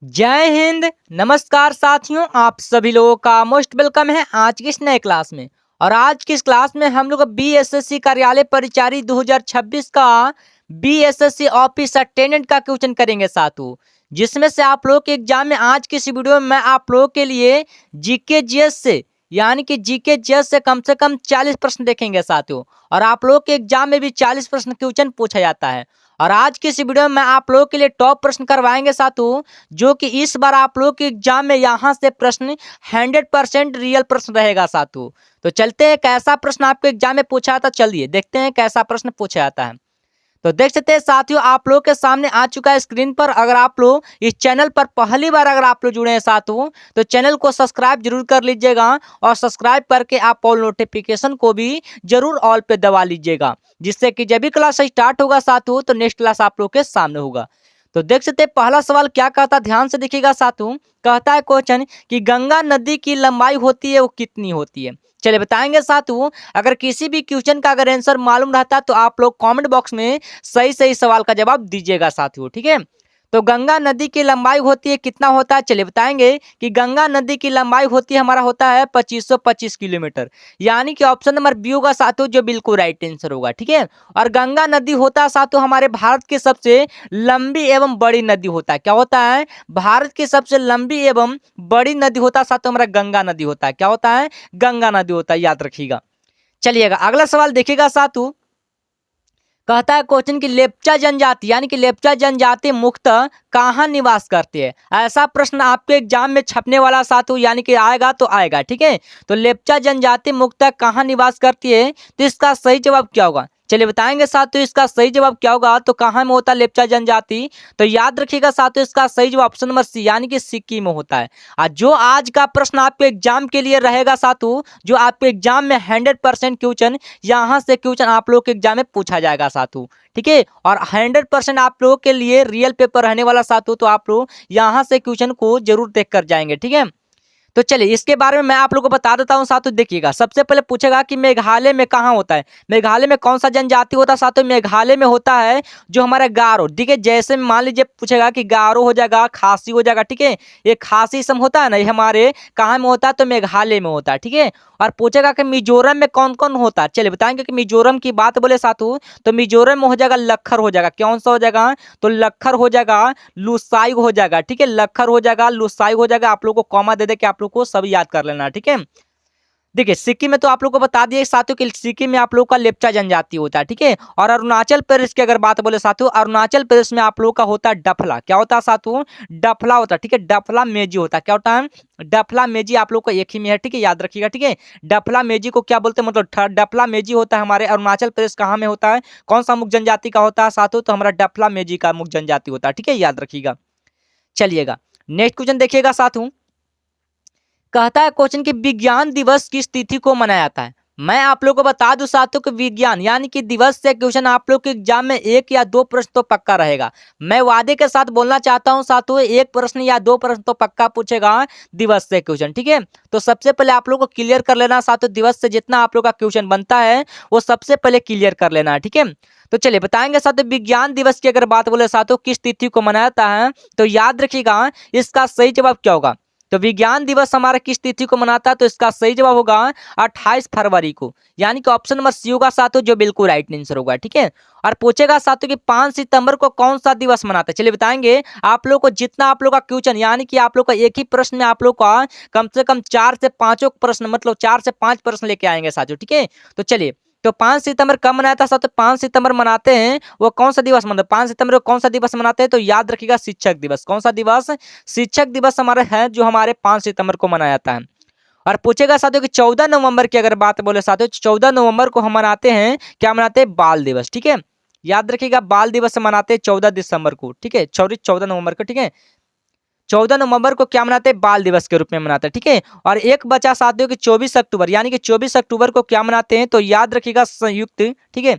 जय हिंद। नमस्कार साथियों, आप सभी लोगों का मोस्ट वेलकम है आज की इस नए क्लास में। और आज की इस क्लास में हम लोग बीएसएससी कार्यालय परिचारी 2026 का बीएसएससी ऑफिस अटेंडेंट का क्वेश्चन करेंगे साथियों, जिसमें से आप लोग के एग्जाम में आज की इस वीडियो में मैं आप लोगों के लिए जीके जीएस से यानी कि जीके जीएस से कम 40 प्रश्न देखेंगे साथियों। और आप लोग के एग्जाम में भी 40 प्रश्न क्वेश्चन पूछा जाता है। और आज की इस वीडियो में आप लोगों के लिए टॉप प्रश्न करवाएंगे साथियों, जो कि इस बार आप लोग के एग्जाम में यहाँ से प्रश्न 100% रियल प्रश्न रहेगा साथियों। तो चलते हैं कैसा प्रश्न आपके एग्जाम में पूछा जाता, चलिए देखते हैं कैसा प्रश्न पूछा जाता है। तो देख सकते हैं साथियों, आप लोग के सामने आ चुका है स्क्रीन पर। अगर आप लोग इस चैनल पर पहली बार अगर आप लोग जुड़े हैं साथियों, तो चैनल को सब्सक्राइब जरूर कर लीजिएगा और सब्सक्राइब करके आप ऑल नोटिफिकेशन को भी जरूर ऑल पे दबा लीजिएगा, जिससे कि जब भी क्लास स्टार्ट होगा साथियों तो नेक्स्ट क्लास आप लोग के सामने होगा। तो देख सकते हैं पहला सवाल क्या कहता है, ध्यान से देखिएगा साथियों। कहता है क्वेश्चन कि गंगा नदी की लंबाई होती है वो कितनी होती है। चलिए बताएंगे साथियों। अगर किसी भी क्वेश्चन का अगर आंसर मालूम रहता है तो आप लोग कमेंट बॉक्स में सही सही सवाल का जवाब दीजिएगा साथियों, ठीक है। तो गंगा नदी की लंबाई होती है कितना होता है, चलिए बताएंगे कि गंगा नदी की लंबाई होती है हमारा होता है 2525 किलोमीटर, यानी कि ऑप्शन नंबर बी होगा साथियों, जो बिल्कुल राइट आंसर होगा, ठीक है। और गंगा नदी होता है साथियों हमारे भारत की सबसे लंबी एवं बड़ी नदी होता है। क्या होता है? भारत की सबसे लंबी एवं बड़ी नदी होता है साथियों हमारा गंगा नदी होता है। क्या होता है? गंगा नदी होता है, याद रखिएगा। चलिएगा अगला सवाल देखिएगा साथियों। कहता है क्वेश्चन की लेप्चा जनजाति यानी कि लेप्चा जनजाति मुख्यतः कहाँ निवास करती है। ऐसा प्रश्न आपके एग्जाम में छपने वाला साथियों, यानी कि आएगा तो आएगा, ठीक है। तो लेप्चा जनजाति मुख्यतः कहाँ निवास करती है, तो इसका सही जवाब क्या होगा, चलिए बताएंगे साथियों। इसका सही जवाब क्या होगा, तो कहाँ में होता है लेप्चा जनजाति, तो याद रखिएगा साथियों इसका सही जवाब ऑप्शन नंबर सी यानी कि सिक्किम में होता है। और जो आज का प्रश्न आपके एग्जाम के लिए रहेगा साथियों, जो आपके एग्जाम में 100% क्वेश्चन यहाँ से क्वेश्चन आप लोग के एग्जाम में पूछा जाएगा साथियों, ठीक है। और 100% आप लोगों के लिए रियल पेपर रहने वाला साथियों, तो आप लोग यहाँ से क्वेश्चन को जरूर देख कर जाएंगे, ठीक है। तो चलिए इसके बारे में मैं आप लोगों को बता देता हूँ साथियों। देखिएगा सबसे पहले पूछेगा कि मेघालय में कहाँ होता है, मेघालय में कौन सा जनजाति होता है साथियों, मेघालय में होता है जो हमारा गारो, ठीक है। जैसे मान लीजिए पूछेगा कि गारो हो जाएगा, खासी हो जाएगा, ठीक है। ये खासी सम होता है ना, ये हमारे कहाँ में होता है, तो मेघालय में होता है, ठीक है। और पूछेगा कि मिजोरम में कौन कौन होता है, चलिए बताएंगे कि मिजोरम की बात बोले साथियों, तो मिजोरम में हो जाएगा लखर हो जाएगा। कौन सा हो जाएगा, तो लखर हो जाएगा, लुसाई हो जाएगा, ठीक है। लखर हो जाएगा, लुसाई हो जाएगा। आप लोग को कॉमा दे दे के आप लोग को सब याद कर लेना, ठीक है। देखिए सिक्किम में तो आप लोग को बता दिए साथियों कि सिक्किम में आप लोग का लेप्चा जनजाति होता है, ठीक है। और अरुणाचल प्रदेश की अगर बात बोले साथियों, अरुणाचल प्रदेश में आप लोग का होता है डफला। क्या होता है साथियों, डफला होता है, ठीक है। डफला मेजी होता है। क्या होता है, डफला मेजी आप लोग को एक ही में है, ठीक है, याद रखिएगा, ठीक है। डफला मेजी को क्या बोलते हैं, मतलब डफला मेजी होता है हमारे अरुणाचल प्रदेश कहाँ में होता है, कौन सा मुख जनजाति का होता है साथियों, तो हमारा डफला मेजी का मुख जनजाति होता है, ठीक है, याद रखिएगा। चलिएगा नेक्स्ट क्वेश्चन देखिएगा साथियों। कहता है क्वेश्चन कि विज्ञान दिवस किस तिथि को मनाया जाता है। मैं आप लोगों को बता दूं साथियों कि विज्ञान यानी कि दिवस से क्वेश्चन आप लोग के एग्जाम में एक या दो प्रश्न तो पक्का रहेगा। मैं वादे के साथ बोलना चाहता हूं साथियों, एक प्रश्न या दो प्रश्न तो पक्का पूछेगा दिवस से क्वेश्चन, ठीक है। तो सबसे पहले आप लोग को क्लियर कर लेना साथियों, दिवस से जितना आप लोग का क्वेश्चन बनता है वो सबसे पहले क्लियर कर लेना है, ठीक है। तो चलिए बताएंगे साथियों, विज्ञान दिवस की अगर बात बोले साथियों किस तिथि को मनाया जाता है, तो याद रखिएगा इसका सही जवाब क्या होगा। तो विज्ञान दिवस हमारा किस तिथि को मनाता है, तो इसका सही जवाब होगा 28 फरवरी को, यानी कि ऑप्शन नंबर सी होगा साथियों, जो बिल्कुल राइट आंसर होगा, ठीक है। और पूछेगा साथियों कि 5 सितंबर को कौन सा दिवस मनाते हैं, चलिए बताएंगे। आप लोग को जितना आप लोग का क्वेश्चन यानी कि आप लोग का एक ही प्रश्न में आप लोग का कम से कम 4 से 5 प्रश्न, मतलब 4 से 5 प्रश्न लेके आएंगे साथियों, ठीक है। तो चलिए, तो 5 सितंबर कब मनाया था साथियों, 5 सितंबर मनाते हैं वो कौन सा दिवस, मतलब 5 सितंबर को कौन सा दिवस मनाते हैं, तो याद रखिएगा शिक्षक दिवस। कौन सा दिवस, शिक्षक दिवस हमारे है जो हमारे 5 सितंबर को मनाया जाता है। और पूछेगा साथियों कि 14 नवंबर की अगर बात बोले साथियों, 14 नवंबर को हम मनाते हैं, क्या मनाते हैं, बाल दिवस, ठीक है। याद रखिएगा बाल दिवस मनाते हैं 14 दिसंबर को, ठीक है, सॉरी 14 नवंबर को, ठीक है। 14 नवंबर को क्या मनाते हैं, बाल दिवस के रूप में मनाते हैं, ठीक है। और एक बचा साथियों कि 24 अक्टूबर, यानी कि 24 अक्टूबर को क्या मनाते हैं, तो याद रखिएगा संयुक्त, ठीक है,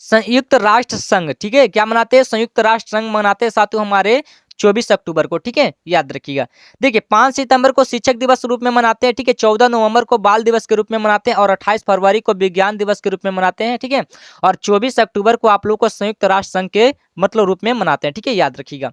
संयुक्त राष्ट्र संघ, ठीक है। क्या मनाते हैं, संयुक्त राष्ट्र संघ मनाते हैं साथियों हमारे 24 अक्टूबर को, ठीक है, याद रखिएगा। देखिए 5 सितंबर को शिक्षक दिवस रूप में मनाते हैं, ठीक है। 14 नवंबर को बाल दिवस के रूप में मनाते हैं और 28 फरवरी को विज्ञान दिवस के रूप में मनाते हैं, ठीक है। और 24 अक्टूबर को आप लोग को संयुक्त राष्ट्र संघ के मतलब रूप में मनाते हैं, ठीक है, याद रखिएगा।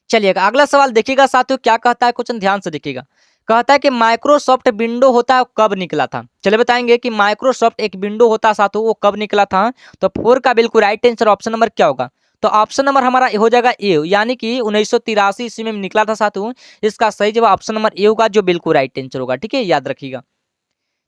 चलिएगा अगला सवाल देखिएगा साथियों, क्या कहता है क्वेश्चन, ध्यान से देखिएगा। कहता है कि माइक्रोसॉफ्ट विंडो होता है कब निकला था। चलिए बताएंगे कि माइक्रोसॉफ्ट एक विंडो होता है साथियों, वो कब निकला था। तो 4 का बिल्कुल राइट आंसर ऑप्शन नंबर क्या होगा। तो ऑप्शन नंबर हमारा हो जाएगा ए, यानी कि 1983 ईस्वी में निकला था साथियों। इसका सही जवाब ऑप्शन नंबर ए होगा, जो बिल्कुल राइट आंसर होगा। ठीक है, याद रखिएगा।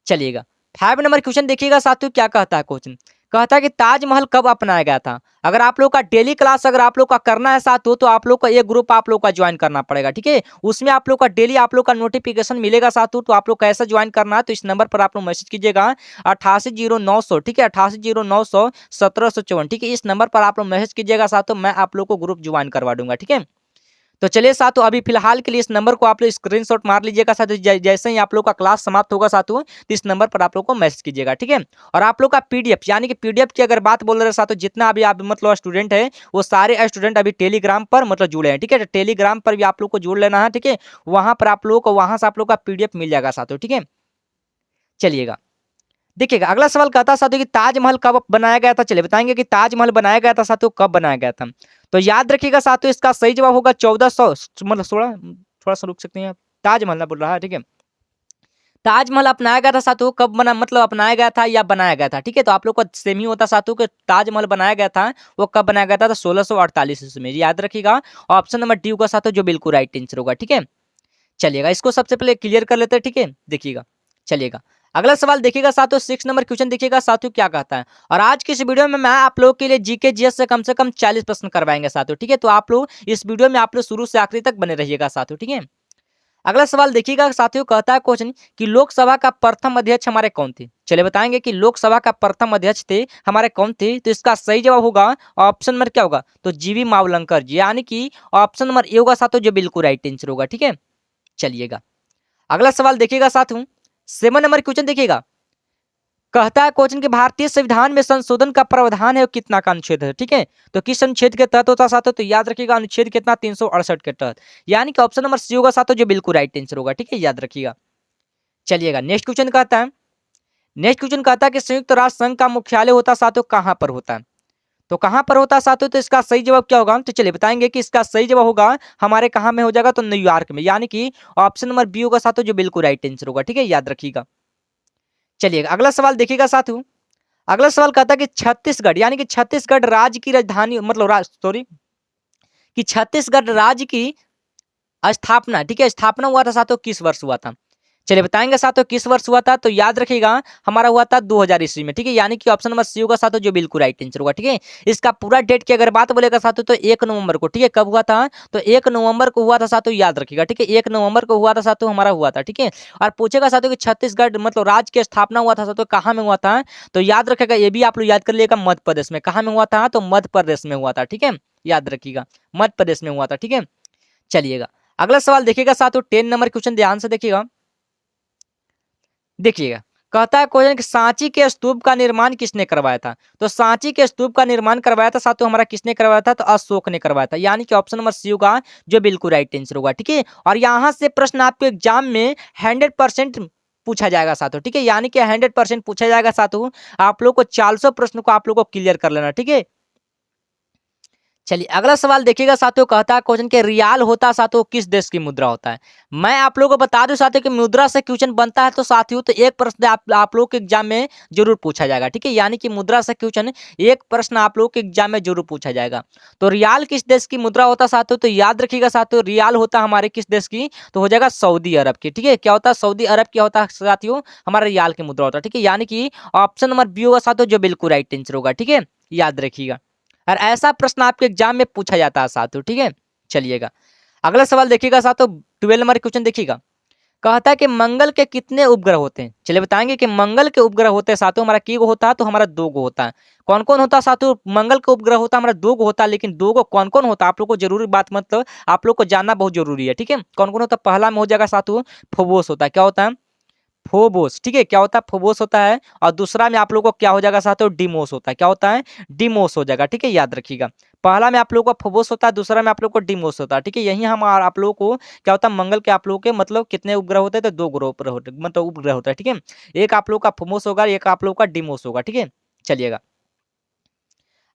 चलिएगा 5 नंबर क्वेश्चन देखिएगा साथियों, क्या कहता है क्वेश्चन। कहता है कि ताजमहल कब अपनाया गया था। अगर आप लोग का डेली क्लास अगर आप लोग का करना है साथियों, तो आप लोग का एक ग्रुप आप लोग का ज्वाइन करना पड़ेगा। ठीक है, उसमें आप लोग का डेली आप लोग का नोटिफिकेशन मिलेगा साथियों। तो आप लोग कैसे ज्वाइन करना है, तो इस नंबर पर आप लोग मैसेज कीजिएगा 880900। ठीक है, 880900 1754। ठीक है, इस नंबर पर आप लोग मैसेज कीजिएगा साथियों, मैं आप लोग को ग्रुप ज्वाइन करवा दूंगा। ठीक है, तो चलिए साथियों, अभी फिलहाल के लिए इस नंबर को आप लोग स्क्रीनशॉट मार लीजिएगा साथियों। जैसे ही आप लोग का क्लास समाप्त होगा साथियों, तो इस नंबर पर आप लोग को मैसेज कीजिएगा। ठीक है, और आप लोग का पीडीएफ, यानी कि पीडीएफ की अगर बात बोल रहे हैं साथियों, जितना अभी आप मतलब स्टूडेंट है, वो सारे स्टूडेंट अभी टेलीग्राम पर मतलब जुड़े हैं। ठीक है, तो टेलीग्राम पर भी आप लोग को जुड़ लेना है। ठीक है, वहां पर आप लोग को वहां से आप लोग का पीडीएफ मिल जाएगा साथियों। ठीक है, चलिएगा देखिएगा अगला सवाल कहता है साथियों कि ताजमहल कब बनाया गया था। चलिए बताएंगे कि ताजमहल बनाया गया था साथियों, कब बनाया गया था। तो याद रखिएगा साथियों, इसका सही जवाब होगा 1400 मतलब 16, थोड़ा सा रुक सकते हैं आप। ताजमहल ना बोल रहा है। ठीक है, ताजमहल अपनाया गया था साथियों, कब बना मतलब अपनाया गया था या बनाया गया था। ठीक है, तो आप लोग का सेम ही होता साथियों कि ताजमहल बनाया गया था, वो कब बनाया गया था, तो 1648 ईस्वी में। याद रखिएगा ऑप्शन नंबर डी होगा साथियों, जो बिल्कुल राइट आंसर होगा। ठीक है, चलिएगा इसको सबसे पहले क्लियर कर लेते हैं। ठीक है, देखिएगा चलिएगा अगला सवाल देखिएगा साथियों, 6 नंबर क्वेश्चन देखिएगा साथियों, क्या कहता है। और आज की इस वीडियो में मैं आप लोग के लिए जीके जीएस से कम 40 प्रश्न करवाएंगे साथियों। ठीक है, तो आप लोग इस वीडियो में आप लोग शुरू से आखिरी तक बने रहिएगा साथियों। ठीक है, अगला सवाल देखिएगा साथियों, कहता है क्वेश्चन कि लोकसभा का प्रथम अध्यक्ष हमारे कौन थे। चलिए बताएंगे कि लोकसभा का प्रथम अध्यक्ष थे हमारे कौन थे। तो इसका सही जवाब होगा ऑप्शन नंबर क्या होगा, तो जीवी मावलंकर जी, यानी कि ऑप्शन नंबर ए होगा साथियों, जो बिल्कुल राइट आंसर होगा। ठीक है, चलिएगा अगला सवाल देखिएगा साथियों, 7 नंबर क्वेश्चन देखिएगा। कहता है क्वेश्चन कि भारतीय संविधान में संशोधन का प्रावधान है, वो कितना का अनुच्छेद है। ठीक है, तो किस अनुच्छेद के तहत होता साथियों, तो याद रखिएगा अनुच्छेद कितना 368 के तहत, यानी कि ऑप्शन नंबर सी होगा साथियों, जो बिल्कुल राइट आंसर होगा। ठीक है, याद रखिएगा। चलिएगा नेक्स्ट क्वेश्चन कहता है, नेक्स्ट क्वेश्चन कहता है कि संयुक्त राष्ट्र संघ का मुख्यालय होता साथियों कहाँ पर होता है। तो कहाँ पर होता है साथियों, तो इसका सही जवाब क्या होगा। तो चलिए बताएंगे कि इसका सही जवाब होगा हमारे कहाँ में हो जाएगा, तो न्यूयॉर्क में, यानी कि ऑप्शन नंबर बी होगा साथियों, जो बिल्कुल राइट आंसर होगा। ठीक है, याद रखिएगा। चलिए अगला सवाल देखिएगा साथियों, अगला सवाल कहता है कि छत्तीसगढ़, यानी कि छत्तीसगढ़ राज्य की राजधानी मतलब सॉरी, कि छत्तीसगढ़ राज्य की स्थापना, ठीक है, स्थापना हुआ था साथियों किस वर्ष हुआ था। चलिए बताएंगे साथियों किस वर्ष हुआ था। तो याद रखिएगा हमारा हुआ था 2000 ईस्वी में। ठीक है, यानी कि ऑप्शन नंबर सी होगा साथियों, जो बिल्कुल राइट आंसर होगा। ठीक है, इसका पूरा डेट की अगर बात बोलेगा साथियों, तो 1 नवंबर को। ठीक है, कब हुआ था, तो 1 नवंबर को हुआ था साथियों, याद रखिएगा। ठीक है, 1 नवंबर को हुआ था साथियों, हमारा हुआ था। ठीक है, और पूछेगा साथियों कि छत्तीसगढ़ मतलब राज्य की स्थापना हुआ था साथियों कहाँ में हुआ था। तो याद रखेगा, ये भी आप लोग याद कर लिएगा, मध्य प्रदेश में। कहाँ में हुआ था, तो मध्य प्रदेश में हुआ था। ठीक है, याद रखिएगा मध्य प्रदेश में हुआ था। ठीक है, चलिएगा अगला सवाल देखिएगा साथियों, 10 नंबर क्वेश्चन, ध्यान से देखिएगा। देखिएगा कहता है क्वेश्चन कि सांची के स्तूप का निर्माण किसने करवाया था। तो सांची के स्तूप का निर्माण करवाया था साथियों हमारा किसने करवाया था, तो अशोक ने करवाया था, यानी कि ऑप्शन नंबर सी होगा, जो बिल्कुल राइट आंसर होगा। ठीक है, और यहाँ से प्रश्न आपके एग्जाम में 100% पूछा जाएगा साथियों। ठीक है, यानी कि 100% पूछा जाएगा साथियों। आप लोग को 400 प्रश्न को आप लोग को क्लियर कर लेना। ठीक है, चलिए अगला सवाल देखिएगा साथियों, कहता है क्वेश्चन के रियाल होता साथियों किस देश की मुद्रा होता है। मैं आप लोगों को बता दूं साथियों कि मुद्रा से क्वेश्चन बनता है तो साथियों, तो एक प्रश्न आप लोग के एग्जाम में जरूर पूछा जाएगा। ठीक है, यानी कि मुद्रा से क्वेश्चन एक प्रश्न आप लोग के एग्जाम में जरूर पूछा जाएगा। तो रियाल किस देश की मुद्रा होता साथियों, तो याद रखिएगा साथियों, रियाल होता हमारे किस देश की, तो हो जाएगा सऊदी अरब की। ठीक है, क्या होता है, सऊदी अरब क्या होता है साथियों, हमारा रियाल की मुद्रा होता है। ठीक है, यानी कि ऑप्शन नंबर बी होगा साथियों, जो बिल्कुल राइट आंसर होगा। ठीक है, याद रखिएगा, और ऐसा प्रश्न आपके एग्जाम में पूछा जाता है साथियों। ठीक है, चलिएगा अगला सवाल देखिएगा साथियों, 12 नंबर क्वेश्चन देखिएगा। कहता है कि मंगल के कितने उपग्रह होते हैं। चलिए बताएंगे कि मंगल के उपग्रह होते हैं साथियों हमारा की गो होता है, तो हमारा 2 गो होता है। कौन कौन होता है साथियों, मंगल का उपग्रह होता है हमारा 2 गो होता है, लेकिन 2 गो कौन कौन होता है आप लोग को जरूरी बात मतलब आप लोग को जानना बहुत जरूरी है। ठीक है, कौन कौन होता है, पहला में हो जाएगा साथियों फोबोस होता है, क्या होता है, फोबोस। ठीक है, क्या होता है, फोबोस होता है। और दूसरा में आप लोगों को क्या हो जाएगा साथियों, डिमोस होता है, क्या होता है, डिमोस हो जाएगा। ठीक है, याद रखिएगा, पहला में आप लोगों को फोबोस होता है, दूसरा में आप लोग को डिमोस होता है। ठीक है, यही हम आप लोगों को क्या होता है, मंगल के आप लोगों के मतलब कितने उपग्रह होते हैं, तो 2 ग्रह उपग्रह होते मतलब उपग्रह होता है। ठीक है, एक आप लोग का फोमोस होगा, एक आप लोग का डिमोस होगा। ठीक है, चलिएगा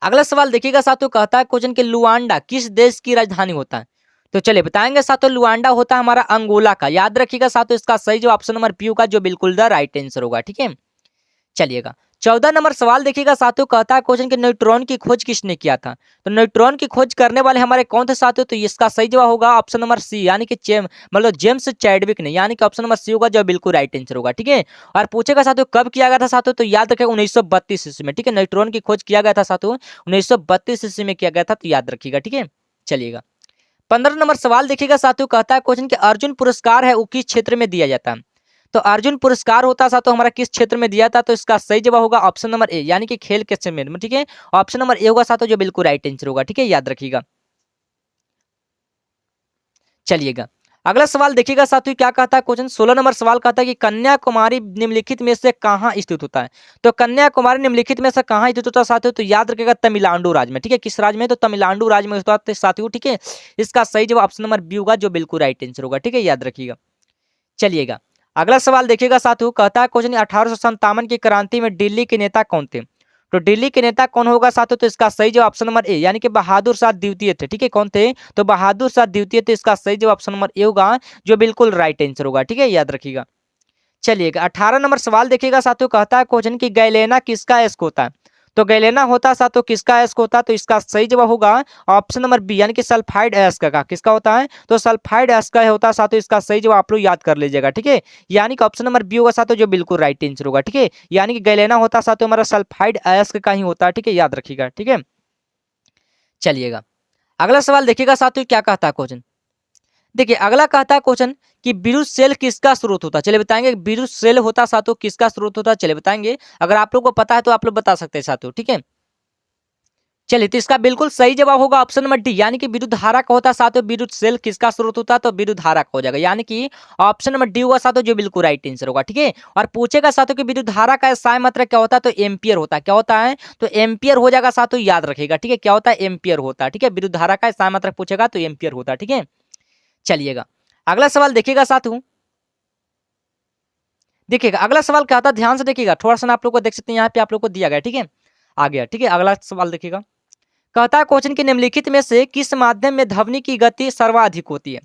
अगला सवाल देखिएगा साथियों, कहता है क्वेश्चन के लुआंडा किस देश की राजधानी होता है। तो चलिए बताएंगे साथियों, लुआंडा होता है हमारा अंगोला का। याद रखिएगा साथियों, इसका सही जो ऑप्शन नंबर बी होगा, जो बिल्कुल द राइट आंसर होगा। ठीक है, चलिएगा 14 नंबर सवाल देखिएगा साथियों, कहता है क्वेश्चन कि न्यूट्रॉन की खोज किसने किया था। तो न्यूट्रॉन की खोज करने वाले हमारे कौन थे साथियों, तो इसका सही जवाब होगा ऑप्शन नंबर सी, यानी कि मतलब जेम्स चैडविक ने, यानी कि ऑप्शन नंबर सी होगा, जो बिल्कुल राइट आंसर होगा। ठीक है, और पूछेगा साथियों कब किया गया था साथियों, तो याद रखेगा 1932 ईस्वी में। ठीक है, न्यूट्रॉन की खोज किया गया था साथियों 1932 ईस्वी में किया गया था, तो याद रखिएगा। ठीक है, चलिएगा 15 नंबर सवाल देखिएगा साथियों, कहता है क्वेश्चन कि अर्जुन पुरस्कार है वो किस क्षेत्र में दिया जाता है। तो अर्जुन पुरस्कार होता था तो हमारा किस क्षेत्र में दिया था, तो इसका सही जवाब होगा ऑप्शन नंबर ए, यानी कि खेल के क्षेत्र में। ठीक है, ऑप्शन नंबर ए होगा साथियों, जो बिल्कुल राइट आंसर होगा। ठीक है, याद रखिएगा। चलिएगा अगला सवाल देखिएगा साथियों, क्या कहता है क्वेश्चन 16 नंबर सवाल कहता है कि कन्याकुमारी निम्नलिखित में से कहाँ स्थित होता है। तो कन्याकुमारी निम्नलिखित में से कहाँ स्थित होता है साथियों, तो याद रखिएगा तमिलनाडु राज्य में। ठीक है, किस राज्य में, तो तमिलनाडु राज्य में होता है साथियों। ठीक है, इसका सही जवाब ऑप्शन नंबर बी होगा, जो बिल्कुल राइट आंसर होगा। ठीक है, याद रखिएगा। चलिएगा अगला सवाल देखिएगा साथियों, कहता है क्वेश्चन 1857 की क्रांति में दिल्ली के नेता कौन थे। तो दिल्ली के नेता कौन होगा साथियों, तो इसका सही जवाब ऑप्शन नंबर ए, यानी कि बहादुर शाह द्वितीय थे। ठीक है, कौन थे, तो बहादुर शाह द्वितीय थे, इसका सही जवाब ऑप्शन नंबर ए होगा, जो बिल्कुल राइट आंसर होगा। ठीक है, याद रखिएगा। चलिएगा 18 नंबर सवाल देखिएगा साथियों, कहता है क्वेश्चन की गैलेना किसका एस्क होता है। तो गैलेना होता साथियों किसका एस्क होता है, तो इसका सही जवाब होगा ऑप्शन नंबर बी, यानी कि सल्फाइड एस्क का। किसका होता है, तो सल्फाइड एस्क का होता है साथियों, इसका सही जवाब आप लोग याद कर लीजिएगा। ठीक है, यानी कि ऑप्शन नंबर बी होगा साथियों, जो बिल्कुल राइट आंसर होगा। ठीक है, यानी कि गैलेना होता साथियों हमारा सल्फाइड एस्क का ही होता है। ठीक है, याद रखिएगा। ठीक है, चलिएगा अगला सवाल देखिएगा साथियों, क्या कहता है क्वेश्चन। देखिए अगला कहता है क्वेश्चन कि विद्युत सेल किसका स्रोत होता है। चलिए बताएंगे विद्युत सेल होता साथियों किसका स्रोत होता है, चलिए बताएंगे। अगर आप लोग को पता है तो आप लोग बता सकते हैं साथियों। ठीक है, चलिए तो इसका बिल्कुल सही जवाब होगा ऑप्शन नंबर डी, यानी कि विद्युत धारा का होता साथियों विद्युत सेल किसका स्रोत होता है, तो विद्युत धारा का हो जाएगा, यानी कि ऑप्शन नंबर डी होगा साथियों, जो बिल्कुल राइट आंसर होगा। ठीक है, और पूछेगा साथियों कि विद्युत धारा का SI मात्रक क्या होता है, तो एम्पियर होता है। क्या होता है, तो एम्पियर हो जाएगा साथियों, याद रखिएगा। ठीक है, क्या होता है, एम्पियर होता है। ठीक है, विद्युत धारा का SI मात्रक पूछेगा तो एम्पियर होता है। ठीक है, चलिएगा अगला सवाल देखिएगा साथियों। देखिएगा अगला सवाल क्या था, ध्यान से देखिएगा, थोड़ा सा ना आप लोग को देख सकते हैं, यहाँ पे आप लोग को दिया गया। ठीक है, आ गया। ठीक है, अगला सवाल देखिएगा, कहता है क्वेश्चन के निम्नलिखित में से किस माध्यम में ध्वनि की गति सर्वाधिक होती है।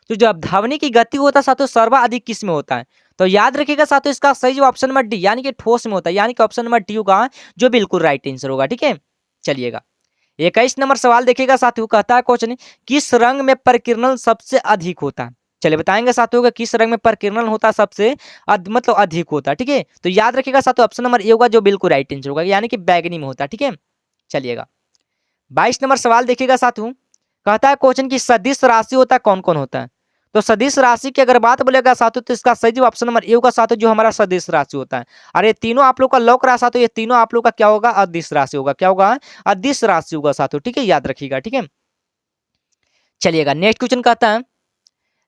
तो जब ध्वनि की गति होता है साथियों सर्वाधिक किस में होता है, तो याद रखिएगा साथियों, इसका सही जवाब ऑप्शन नंबर डी, यानी कि ठोस में होता है, यानी कि ऑप्शन नंबर डी होगा, जो बिल्कुल राइट आंसर होगा। ठीक है, चलिएगा 21 नंबर सवाल देखिएगा साथियों, कहता है क्वेश्चन किस रंग में परिकिरणन सबसे अधिक होता है। चलिए बताएंगे साथियों कि किस रंग में परिकिरणन होता है सबसे मतलब अधिक होता है। ठीक है, तो याद रखिएगा साथियों, ऑप्शन नंबर ए होगा, जो बिल्कुल राइट आंसर होगा, यानी कि बैगनी में होता है। ठीक है, चलिएगा 22 नंबर सवाल देखिएगा साथियों, कहता है क्वेश्चन की सदिश राशि होता है कौन कौन होता है। तो सदिश राशि की अगर बात बोलेगा साथियों, तो इसका सही जवाब ऑप्शन नंबर ए होगा साथियों, जो हमारा सदिश राशि होता है। और ये तीनों आप लोग का लॉक रहा साथियों, ये तीनों आप लोग का क्या होगा, अदिश राशि होगा। क्या होगा, अदिश राशि होगा साथियों। ठीक है, याद रखिएगा। ठीक है, चलिएगा नेक्स्ट क्वेश्चन कहता है,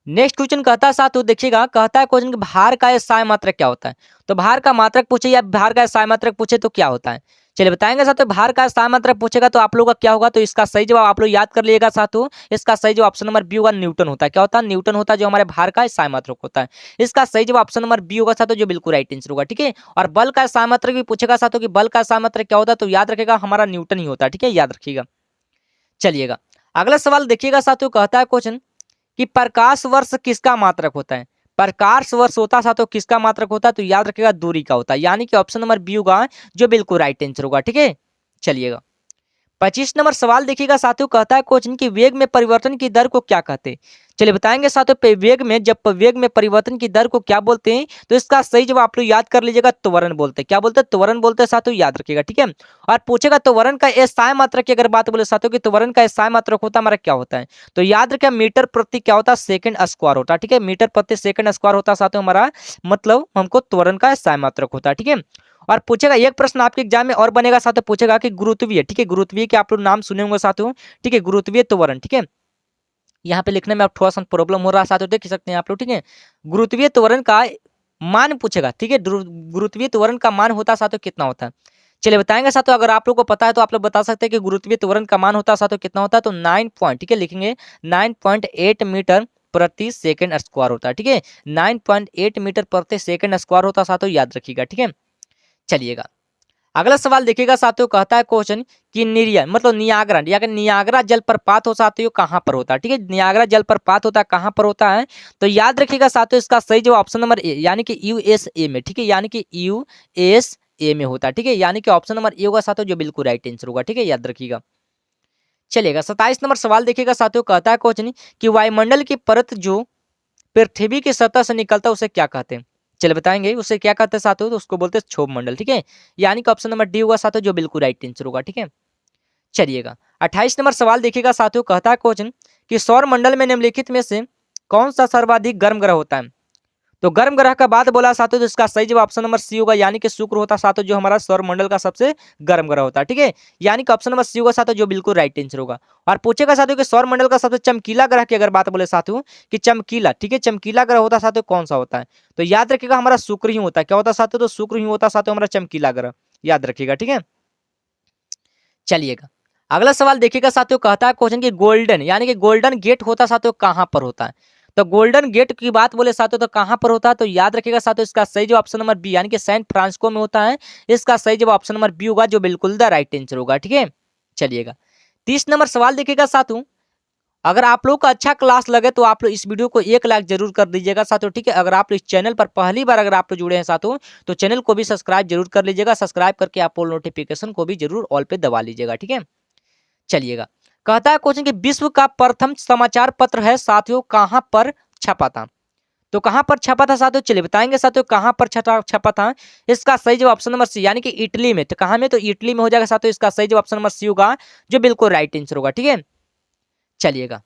नेक्स्ट क्वेश्चन कहता है साथियों, देखिएगा कहता है क्वेश्चन कि भार का SI मात्रक क्या होता है। तो भार का मात्रक पूछे या भार का SI मात्रक पूछे तो क्या होता है, चलिए बताएंगे साथियों। भार का SI मात्रक पूछेगा तो आप लोग का क्या होगा, तो इसका सही जवाब आप लोग याद कर लीजिएगा साथियों, इसका सही जवाब ऑप्शन नंबर बी होगा, न्यूटन होता है। क्या होता है, न्यूटन होता है, जो हमारे भार का SI मात्रक होता है। इसका सही जवाब ऑप्शन नंबर बी होगा साथियों, जो बिल्कुल राइट आंसर होगा। ठीक है, और बल का SI मात्रक भी पूछेगा साथियों कि बल का SI मात्रक क्या होता है, तो याद रखेगा हमारा न्यूटन ही होता है। ठीक है, याद रखिएगा। चलिएगा अगला सवाल देखिएगा साथियों, कहता है क्वेश्चन कि प्रकाश वर्ष किसका मात्रक होता है। प्रकाश वर्ष होता साथियों किसका मात्रक होता है, तो याद रखिएगा दूरी का होता है, यानी कि ऑप्शन नंबर बी होगा, जो बिल्कुल राइट आंसर होगा। ठीक है, चलिएगा 25 नंबर सवाल देखिएगा साथियों, कहता है क्वेश्चन की वेग में परिवर्तन की दर को क्या कहते हैं। चलिए बताएंगे साथियों, वेग में जब वेग में परिवर्तन की दर को क्या बोलते हैं, तो इसका सही जवाब आप लोग याद कर लीजिएगा, त्वरण बोलते हैं। क्या बोलते हैं, त्वरण बोलते हैं साथियों, याद रखिएगा। ठीक है, और पूछेगा त्वरण का SI मात्रक की अगर बात बोले साथियों कि त्वरण का SI मात्रक होता है हमारा क्या होता है, तो याद रखिए मीटर प्रति क्या होता है, सेकंड स्क्वायर होता है। ठीक है, मीटर प्रति सेकंड स्क्वायर होता है साथियों हमारा, मतलब हमको त्वरण का SI मात्रक होता है। ठीक है, और पूछेगा एक प्रश्न आपके एग्जाम में और बनेगा साथियों, पूछेगा कि गुरुत्वीय, ठीक है, गुरुत्वीय के आप लोग नाम सुने होंगे साथियों। ठीक है, गुरुत्वीय त्वरण। ठीक है, यहाँ पे लिखने में आप थोड़ा सा प्रॉब्लम हो रहा है साथियों, देख सकते हैं आप लोग। ठीक है, गुरुत्वीय त्वरण का मान पूछेगा। ठीक है, गुरुत्वीय त्वरण का मान होता है साथियों कितना होता है, चलिए बताएंगे साथियों। अगर आप लोग को पता है तो आप लोग बता सकते हैं कि गुरुत्वीय त्वरण का मान होता है साथियों कितना होता है, तो 9 पॉइंट, ठीक है, लिखेंगे 9.8 मीटर प्रति सेकंड स्क्वायर होता है। ठीक है, 9.8 मीटर प्रति सेकंड स्क्वायर होता है साथियों, याद रखिएगा। ठीक है, चलिएगा अगला सवाल देखिएगा साथियों, कहता है क्वेश्चन कि निर्यन मतलब नियाग्रा या कि नियाग्रा जलप्रपात हो साथियों कहाँ पर होता है। ठीक है, नियाग्रा जलप्रपात होता है कहाँ पर होता है, तो याद रखिएगा साथियों इसका सही जवाब ऑप्शन नंबर ए यानी कि यूएसए में। ठीक है, यानी कि यूएसए में होता है। ठीक है, यानी कि ऑप्शन नंबर ए होगा साथियों जो बिल्कुल राइट आंसर होगा। ठीक है, याद रखिएगा। चलिएगा 27 नंबर सवाल देखिएगा साथियों, कहता है क्वेश्चन कि वायुमंडल की परत जो पृथ्वी की सतह से निकलता है उसे क्या कहते हैं। चलिए बताएंगे उसे क्या कहते हैं साथियों, तो उसको बोलते हैं क्षोभ मंडल। ठीक है, यानी कि ऑप्शन नंबर डी होगा साथियों जो बिल्कुल राइट आंसर होगा। ठीक है, चलिएगा 28 नंबर सवाल देखिएगा साथियों, कहता है क्वेश्चन कि सौर मंडल में निम्नलिखित में से कौन सा सर्वाधिक गर्म ग्रह होता है। तो गर्म ग्रह का बात बोला साथियों, तो इसका सही जवाब ऑप्शन नंबर सी होगा, यानी कि शुक्र होता साथियों जो हमारा सौर मंडल का सबसे गर्म ग्रह होता है। ठीक है, यानी कि ऑप्शन नंबर सी होगा साथियों जो बिल्कुल राइट आंसर होगा। और पूछेगा साथियों कि सौर मंडल का सबसे चमकीला ग्रह की अगर बात बोले साथियों कि चमकीला, ठीक है, चमकीला ग्रह होता साथियों कौन सा होता है, तो याद रखिएगा हमारा शुक्र ही होता है। क्या होता साथियों, तो शुक्र ही होता साथियों हमारा चमकीला ग्रह, याद रखिएगा। ठीक है, चलिएगा अगला सवाल देखिएगा साथियों, कहता है क्वेश्चन की गोल्डन यानी कि गोल्डन गेट होता साथियों कहाँ पर होता है। तो गोल्डन गेट की बात बोले साथियों तो कहाँ पर होता है, तो याद रखिएगा साथियों इसका सही जवाब ऑप्शन नंबर बी यानी कि सैन फ्रांसिस्को में होता है। इसका सही जवाब ऑप्शन नंबर बी होगा जो बिल्कुल द राइट आंसर होगा। ठीक है, चलिएगा 30 नंबर सवाल देखिएगा साथियों, अगर आप लोग का अच्छा क्लास लगे तो आप लोग इस वीडियो को 1 लाइक जरूर कर दीजिएगा साथियों। ठीक है, अगर आप लोग इस चैनल पर पहली बार अगर आप लोग जुड़े हैं साथियों, तो चैनल को भी सब्सक्राइब जरूर कर लीजिएगा। सब्सक्राइब करके आप लोग नोटिफिकेशन को भी जरूर ऑल पे दबा लीजिएगा। ठीक है, चलिएगा कहता है क्वेश्चन कि विश्व का प्रथम समाचार पत्र है साथियों कहां पर छपा था। तो कहां पर छपा था साथियों, चलिए बताएंगे साथियों कहां पर छपा था। इसका सही जवाब ऑप्शन नंबर सी यानी कि इटली में। तो कहां में, तो इटली में हो जाएगा साथियों। इसका सही जवाब ऑप्शन नंबर सी होगा जो बिल्कुल राइट आंसर होगा। ठीक है, चलिएगा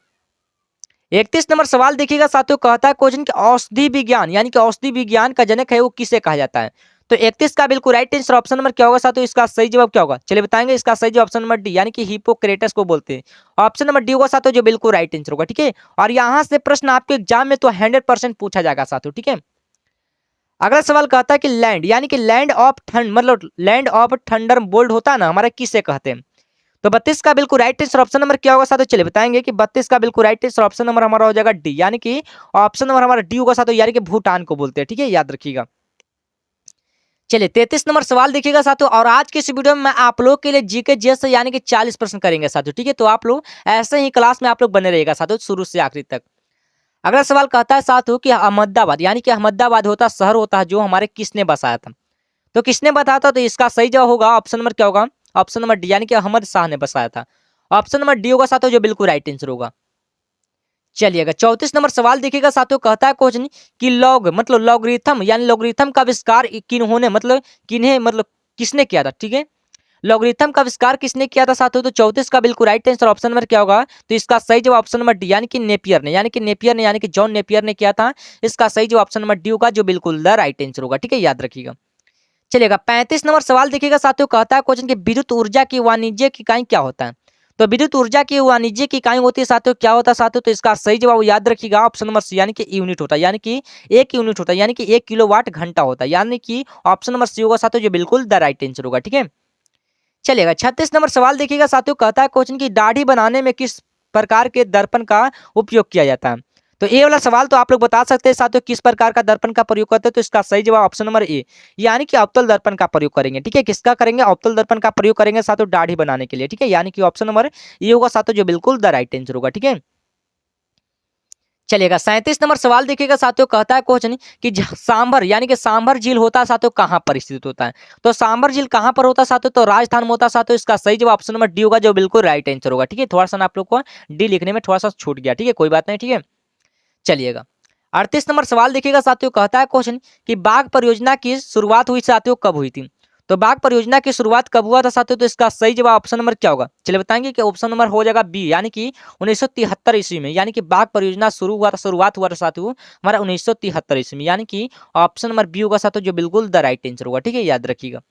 31 नंबर सवाल देखिएगा साथियों, कहता है क्वेश्चन कि औषधि विज्ञान यानी कि औषधि विज्ञान का जनक है वो किसे कहा जाता है। तो 31 का बिल्कुल राइट आंसर ऑप्शन नंबर क्या होगा साथियों, इसका सही जवाब क्या होगा, चलिए बताएंगे। इसका सही जवाब ऑप्शन नंबर डी यानी कि हिपोक्रेटस को बोलते हैं। ऑप्शन नंबर डी होगा साथियों जो बिल्कुल राइट आंसर होगा। ठीक है, और यहाँ से प्रश्न आपके एग्जाम में तो 100% पूछा जाएगा साथियों। ठीक है, अगला सवाल कहता है कि लैंड यानी कि लैंड ऑफ ठंड मतलब लैंड ऑफ थंडर बोल्ट होता है ना हमारा, किसे कहते हैं। तो 32 का बिल्कुल राइट आंसर ऑप्शन नंबर क्या होगा साथियों, चलिए बताएंगे कि 32 का बिल्कुल राइट आंसर ऑप्शन नंबर हमारा हो जाएगा डी यानी कि ऑप्शन नंबर हमारा डी होगा साथियों, यानी कि भूटान को बोलते हैं। ठीक है, याद रखिएगा। चलिए 33 नंबर सवाल देखिएगा साथियों, और आज के इस वीडियो में मैं आप लोग के लिए जीके जीएस यानी कि 40 प्रश्न करेंगे साथियों। ठीक है, तो आप लोग ऐसे ही क्लास में आप लोग बने रहिएगा साथियों शुरू से आखिरी तक। अगला सवाल कहता है साथियों कि अहमदाबाद यानी कि अहमदाबाद होता शहर होता है जो हमारे किसने बसाया था। तो किसने बताया था, तो इसका सही जवाब होगा ऑप्शन नंबर क्या होगा, ऑप्शन नंबर डी यानी कि अहमद शाह ने बसाया था। ऑप्शन नंबर डी होगा साथियों जो बिल्कुल राइट आंसर होगा। चलिएगा 34 नंबर सवाल देखिएगा साथियों, कहता है क्वेश्चन कि लॉग मतलब लॉगरिथम यानी लॉगरिथम का आविष्कार किन्होंने मतलब किन्हें मतलब किसने किया था। ठीक है, लॉगरिथम का आविष्कार किसने किया था साथियों, तो 34 का बिल्कुल राइट आंसर ऑप्शन नंबर क्या होगा, तो इसका सही जवाब ऑप्शन नंबर डी यानी कि नेपियर ने यानी कि जॉन नेपियर ने किया था। इसका सही जवाब ऑप्शन नंबर डी होगा जो बिल्कुल द राइट आंसर होगा। ठीक है, याद रखिएगा। चलिएगा 35 नंबर सवाल देखिएगा साथियों, कहता है क्वेश्चन कि विद्युत ऊर्जा की वाणिज्यिक इकाई क्या होता है। तो विद्युत ऊर्जा की वाणिज्यिक इकाई होती है साथियों, क्या होता है साथियों, तो इसका सही जवाब याद रखिएगा ऑप्शन नंबर सी यानी कि यूनिट होता है, यानी कि एक यूनिट होता है, यानी कि 1 किलोवाट घंटा होता है, यानी कि ऑप्शन नंबर सी होगा साथियों जो बिल्कुल द राइट आंसर होगा। ठीक है, चलिएगा 36 नंबर सवाल देखिएगा साथियों, कहता है क्वेश्चन की दाढ़ी बनाने में किस प्रकार के दर्पण का उपयोग किया जाता है। तो ये वाला सवाल तो आप लोग बता सकते हैं साथियों किस प्रकार का दर्पण का प्रयोग करते हैं, तो इसका सही जवाब ऑप्शन नंबर ए यानी कि अवतल दर्पण का प्रयोग करेंगे। ठीक है, किसका करेंगे, अवतल दर्पण का प्रयोग करेंगे साथियों दाढ़ी बनाने के लिए। ठीक है, यानी कि ऑप्शन नंबर ये होगा साथियों जो बिल्कुल द राइट आंसर होगा। ठीक है, चलिएगा 37 नंबर सवाल देखिएगा साथियों, कहता है क्वेश्चन कि सांभर यानी कि सांभर झील होता है साथियों कहाँ पर स्थित होता है। तो सांभर झील कहाँ पर होता है साथियों, तो राजस्थान में होता है साथियों। इसका सही जवाब ऑप्शन नंबर डी होगा जो बिल्कुल राइट आंसर होगा। ठीक है, थोड़ा सा ना आप लोग को डी लिखने में थोड़ा सा छूट गया। ठीक है, कोई बात नहीं। ठीक है, चलिएगा 38 नंबर सवाल देखिएगा साथियों, कहता है क्वेश्चन कि बाघ परियोजना की शुरुआत हुई साथियों कब हुई थी। तो बाघ परियोजना की शुरुआत कब हुआ था साथियों, तो इसका सही जवाब ऑप्शन नंबर क्या होगा, चलिए बताएंगे कि ऑप्शन नंबर हो जाएगा बी यानी कि 1973 ईस्वी में, यानी कि बाघ परियोजना शुरुआत हुआ था साथियों हमारा 1973 ईस्वी में, यानी कि ऑप्शन नंबर बी होगा साथियों जो बिल्कुल द राइट आंसर होगा। ठीक है, याद रखिएगा।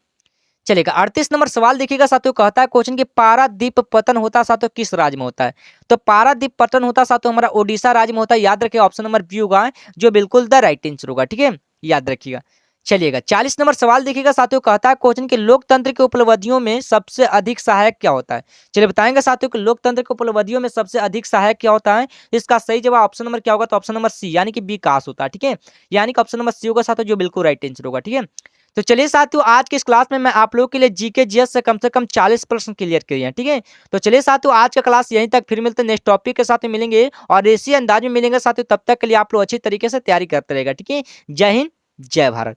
चलेगा 38 नंबर सवाल देखिएगा साथियों, कहता है क्वेश्चन कि पारादीप पतन होता साथियों किस राज्य में होता है। तो पारादीप पतन होता साथियों हमारा ओडिशा राज्य में होता है, याद रखिए ऑप्शन नंबर बी होगा जो बिल्कुल द राइट आंसर होगा। ठीक है, याद रखिएगा। चलिएगा 40 नंबर सवाल देखिएगा साथियों, कहता है क्वेश्चन कि लोकतंत्र की उपलब्धियों में सबसे अधिक सहायक क्या होता है। चलिए बताएंगे साथियों कि लोकतंत्र की उपलब्धियों में सबसे अधिक सहायक क्या होता है। इसका सही जवाब ऑप्शन नंबर क्या होगा, तो ऑप्शन नंबर सी यानी कि विकास होता है। ठीक है, यानी कि ऑप्शन नंबर सी होगा साथियों जो बिल्कुल राइट आंसर होगा। ठीक है, तो चलिए साथियों, आज की इस क्लास में मैं आप लोगों के लिए जीके जीएस से कम 40 प्रश्न क्लियर किए हैं। ठीक है, तो चलिए साथियों, आज का क्लास यहीं तक, फिर मिलते हैं नेक्स्ट टॉपिक के साथ में मिलेंगे और इसी अंदाज में मिलेंगे साथियों। तब तक के लिए आप लोग अच्छी तरीके से तैयारी करते रहेगा। ठीक है, जय हिंद, जय भारत।